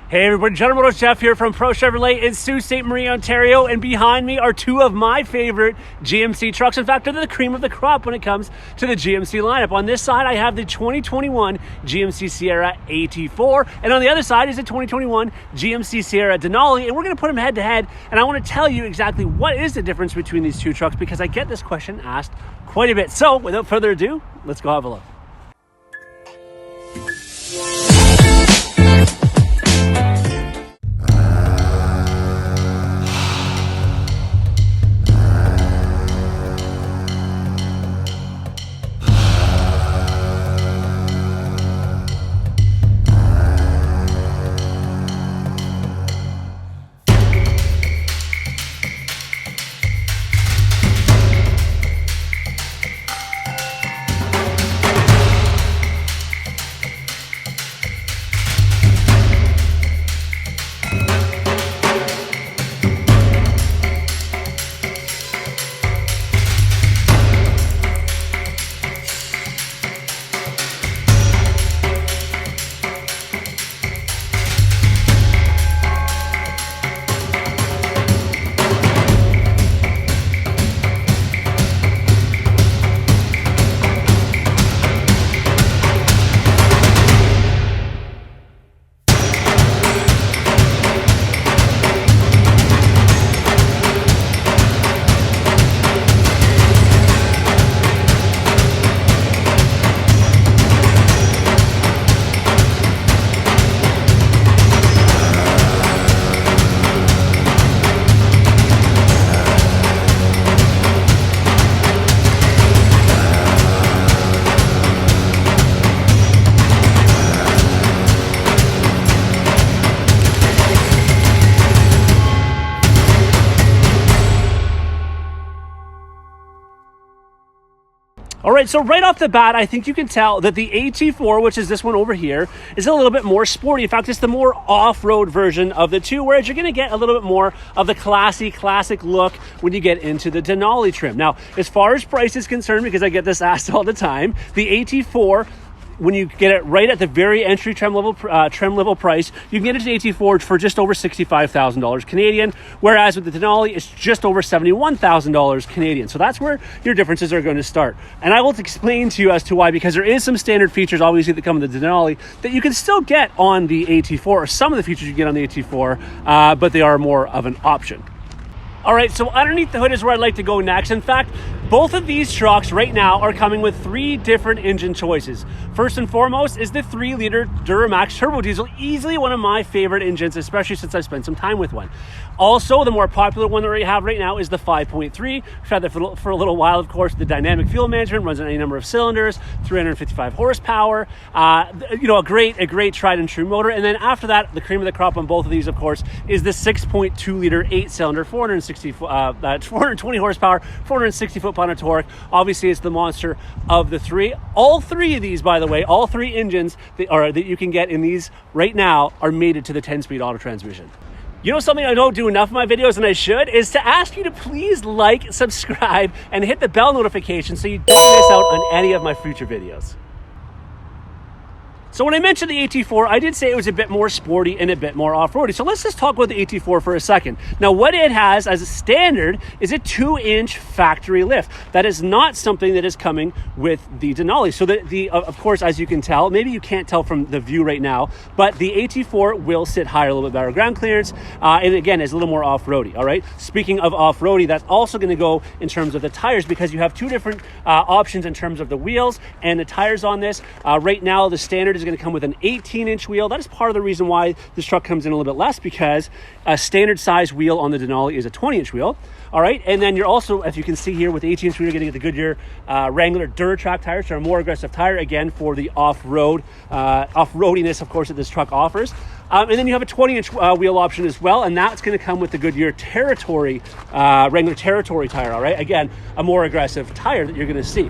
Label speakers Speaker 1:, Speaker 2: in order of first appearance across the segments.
Speaker 1: Hey everybody, General Motors Jeff here from Pro Chevrolet in Sault Ste. Marie, Ontario, and behind me are two of my favorite GMC trucks. In fact, they're the cream of the crop when it comes to the GMC lineup. On this side, I have the 2021 GMC Sierra AT4, and on the other side is the 2021 GMC Sierra Denali, and we're going to put them head to head, and I want to tell you exactly what is the difference between these two trucks because I get this question asked quite a bit. So, without further ado, let's go have a look. All right, so right off the bat, I think you can tell that the AT4, which is this one over here, is a little bit more sporty. In fact, it's the more off-road version of the two, whereas you're going to get a little bit more of the classic look when you get into the Denali trim. Now, as far as price is concerned, because I get this asked all the time, the AT4, when you get it right at the very entry trim level price, you can get it to AT4 for just over $65,000 Canadian, whereas with the Denali, it's just over $71,000 Canadian. So that's where your differences are going to start. And I will explain to you as to why, because there is some standard features, obviously, that come with the Denali that you can still get on the AT4, or some of the features you get on the AT4, but they are more of an option. All right, so underneath the hood is where I'd like to go next. In fact, both of these trucks right now are coming with three different engine choices. First and foremost is the 3-liter Duramax turbo diesel, easily one of my favorite engines, especially since I've spent some time with one. Also, the more popular one that we have right now is the 5.3. We've had that for a little while, of course. The dynamic fuel management runs on any number of cylinders, 355 horsepower. A great tried and true motor. And then after that, the cream of the crop on both of these, of course, is the 6.2-liter 8-cylinder, 420 horsepower, 460 foot-pound of torque. Obviously, it's the monster of the three. All three of these, by the way, all three engines that you can get in these right now are mated to the 10-speed auto transmission. You know something I don't do enough of my videos, and I should, is to ask you to please like, subscribe, and hit the bell notification so you don't miss out on any of my future videos. So when I mentioned the AT4, I did say it was a bit more sporty and a bit more off-roady. So let's just talk about the AT4 for a second. Now, what it has as a standard is a 2-inch factory lift. That is not something that is coming with the Denali. So of course, as you can tell, maybe you can't tell from the view right now, but the AT4 will sit higher, a little bit better ground clearance, and again, is a little more off-roady, all right? Speaking of off-roady, that's also going to go in terms of the tires, because you have two different options in terms of the wheels and the tires on this. Right now, the standard is going to come with an 18-inch wheel. That is part of the reason why this truck comes in a little bit less, because a standard size wheel on the Denali is a 20-inch wheel. All right, and then you're also, as you can see here, with the 18-inch wheel, you're going to get the Goodyear Wrangler Duratrack tires, so a more aggressive tire, again, for the off-roadiness, of course, that this truck offers. And then you have a 20-inch wheel option as well, and that's going to come with the Goodyear Territory, Wrangler Territory tire, all right? Again, a more aggressive tire that you're going to see.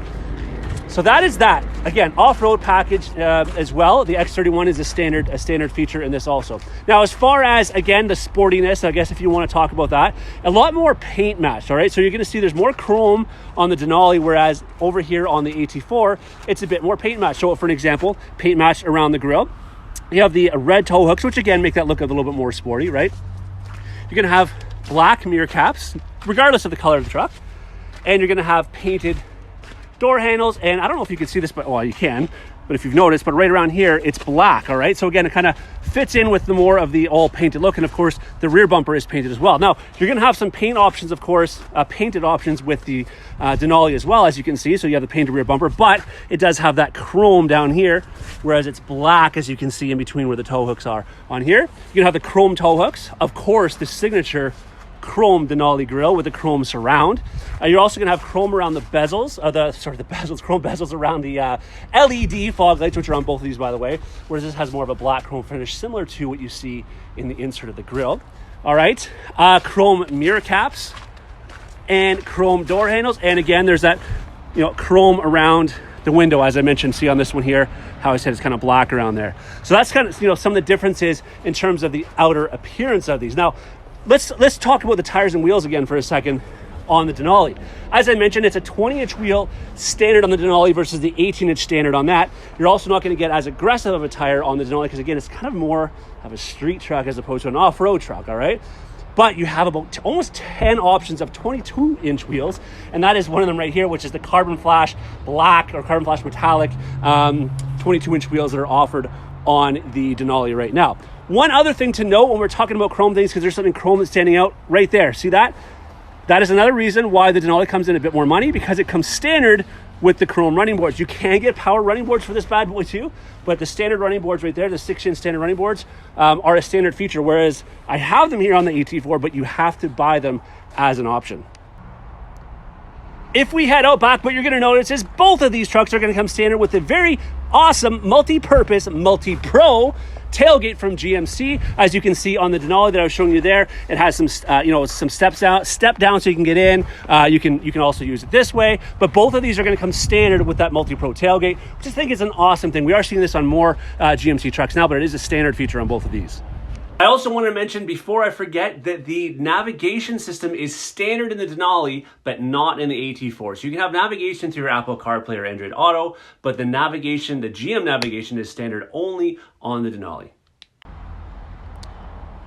Speaker 1: So that is that. Again, off-road package as well. The X31 is a standard feature in this also. Now, as far as, again, the sportiness, I guess if you want to talk about that, a lot more paint matched, all right? So you're going to see there's more chrome on the Denali, whereas over here on the AT4, it's a bit more paint matched. So for an example, paint matched around the grille. You have the red tow hooks, which again make that look a little bit more sporty, right? You're going to have black mirror caps, regardless of the color of the truck. And you're going to have painted door handles. And I don't know if you can see this, but well, you can. But if you've noticed, but right around here, it's black, all right? So again, it kind of fits in with the more of the all painted look. And of course, the rear bumper is painted as well. Now, you're gonna have some paint options, of course, painted options with the Denali as well, as you can see. So you have the painted rear bumper, but it does have that chrome down here, whereas it's black, as you can see in between where the tow hooks are. On here, you're gonna have the chrome tow hooks. Of course, the signature chrome Denali grille with the chrome surround. You're also going to have chrome around the bezels, chrome bezels around the LED fog lights, which are on both of these, by the way, whereas this has more of a black chrome finish, similar to what you see in the insert of the grille. All right, chrome mirror caps and chrome door handles. And again, there's that, chrome around the window, as I mentioned. See on this one here, how I said it's kind of black around there. So that's kind of, some of the differences in terms of the outer appearance of these. Now, let's talk about the tires and wheels again for a second on the Denali. As I mentioned, it's a 20-inch wheel standard on the Denali versus the 18-inch standard on that. You're also not going to get as aggressive of a tire on the Denali because, again, it's kind of more of a street truck as opposed to an off-road truck, all right? But you have about almost 10 options of 22-inch wheels, and that is one of them right here, which is the carbon flash black or carbon flash metallic 22-inch wheels that are offered on the Denali right now. One other thing to note when we're talking about chrome things, because there's something chrome that's standing out right there. See that? That is another reason why the Denali comes in a bit more money, because it comes standard with the chrome running boards. You can get power running boards for this bad boy too, but the standard running boards right there, the 6-inch standard running boards, are a standard feature, whereas I have them here on the AT4, but you have to buy them as an option. If we head out back, what you're going to notice is both of these trucks are going to come standard with a very awesome multi-purpose, multi-pro tailgate from GMC. As you can see on the Denali that I was showing you there, it has some some step down so you can get in. You can also use it this way, but both of these are going to come standard with that multi-pro tailgate, which I think is an awesome thing. We are seeing this on more GMC trucks now, but it is a standard feature on both of these. I also want to mention, before I forget, that the navigation system is standard in the Denali, but not in the AT4. So you can have navigation through your Apple CarPlay or Android Auto, but the navigation, the GM navigation, is standard only on the Denali.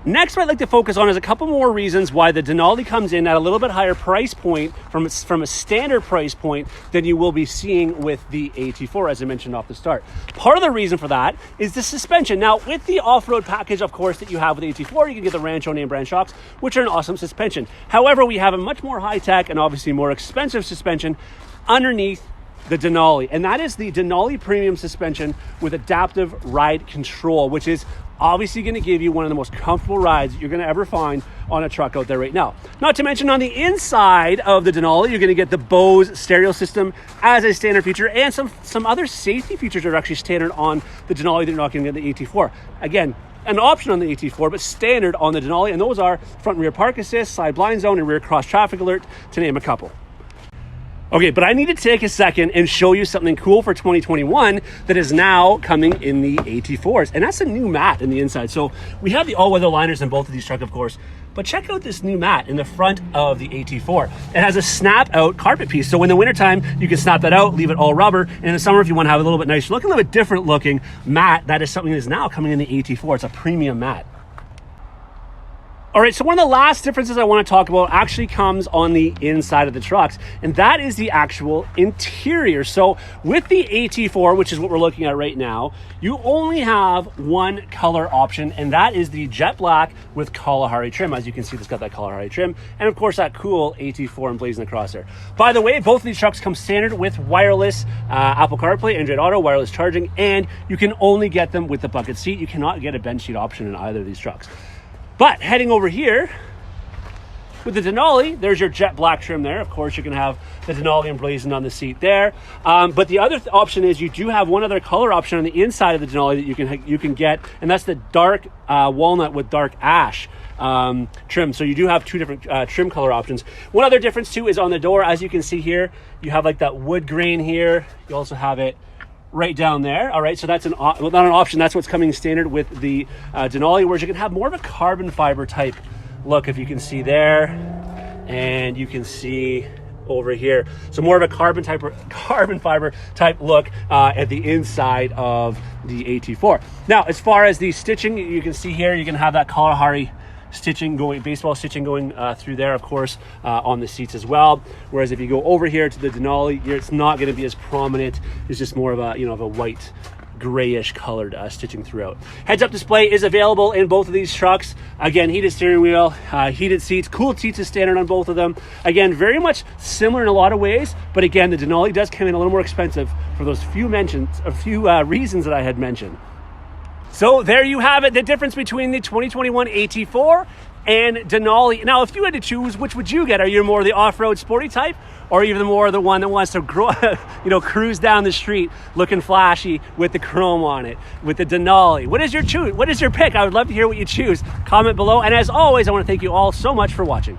Speaker 1: Next, what I'd like to focus on is a couple more reasons why the Denali comes in at a little bit higher price point from a standard price point than you will be seeing with the AT4, as I mentioned off the start. Part of the reason for that is the suspension. Now, with the off-road package, of course, that you have with the AT4, you can get the Rancho name brand shocks, which are an awesome suspension. However, we have a much more high-tech and obviously more expensive suspension underneath the Denali, and that is the Denali Premium suspension with adaptive ride control, which is obviously going to give you one of the most comfortable rides you're going to ever find on a truck out there right now. Not to mention, on the inside of the Denali, you're going to get the Bose stereo system as a standard feature, and some other safety features are actually standard on the Denali that you're not going to get in the AT4. Again, an option on the AT4, but standard on the Denali, and those are front and rear park assist, side blind zone, and rear cross traffic alert, to name a couple. Okay, but I need to take a second and show you something cool for 2021 that is now coming in the AT4s, and that's a new mat in the inside. So we have the all-weather liners in both of these trucks, of course, but check out this new mat in the front of the AT4. It has a snap-out carpet piece, so in the wintertime, you can snap that out, leave it all rubber, and in the summer, if you want to have a little bit nicer looking, a little bit different looking mat, that is something that is now coming in the AT4. It's a premium mat. All right, so one of the last differences I want to talk about actually comes on the inside of the trucks, and that is the actual interior. So with the AT4, which is what we're looking at right now, you only have one color option, and that is the jet black with Kalahari trim. As you can see, it's got that Kalahari trim, and of course that cool AT4 emblazoned across there. By the way, both of these trucks come standard with wireless Apple CarPlay, Android Auto, wireless charging, and you can only get them with the bucket seat. You cannot get a bench seat option in either of these trucks. But heading over here with the Denali, there's your jet black trim there. Of course, you're going to have the Denali emblazoned on the seat there. But the other option is you do have one other color option on the inside of the Denali that you can get, and that's the dark walnut with dark ash trim. So you do have two different trim color options. One other difference too is on the door. As you can see here, you have like that wood grain here. You also have it right down there. All right, so that's not an option. That's what's coming standard with the Denali, whereas you can have more of a carbon fiber type look, if you can see there, and you can see over here. So more of a carbon fiber type look at the inside of the AT4. Now, as far as the stitching, you can see here, you can have that Kalahari stitching going, baseball stitching going through there, of course, on the seats as well. Whereas if you go over here to the Denali, it's not going to be as prominent. It's just more of a, you know, of a white, grayish colored stitching throughout. Heads-up display is available in both of these trucks. Again, heated steering wheel, heated seats, cooled seats is standard on both of them. Again, very much similar in a lot of ways, but again, the Denali does come in a little more expensive for those few reasons that I had mentioned. So there you have it, the difference between the 2021 AT4 and Denali. Now, if you had to choose, which would you get? Are you more the off-road sporty type, or even more the one that wants to cruise down the street looking flashy with the chrome on it, with the Denali? What is your choose? What is your pick? I would love to hear what you choose. Comment below. And as always, I want to thank you all so much for watching.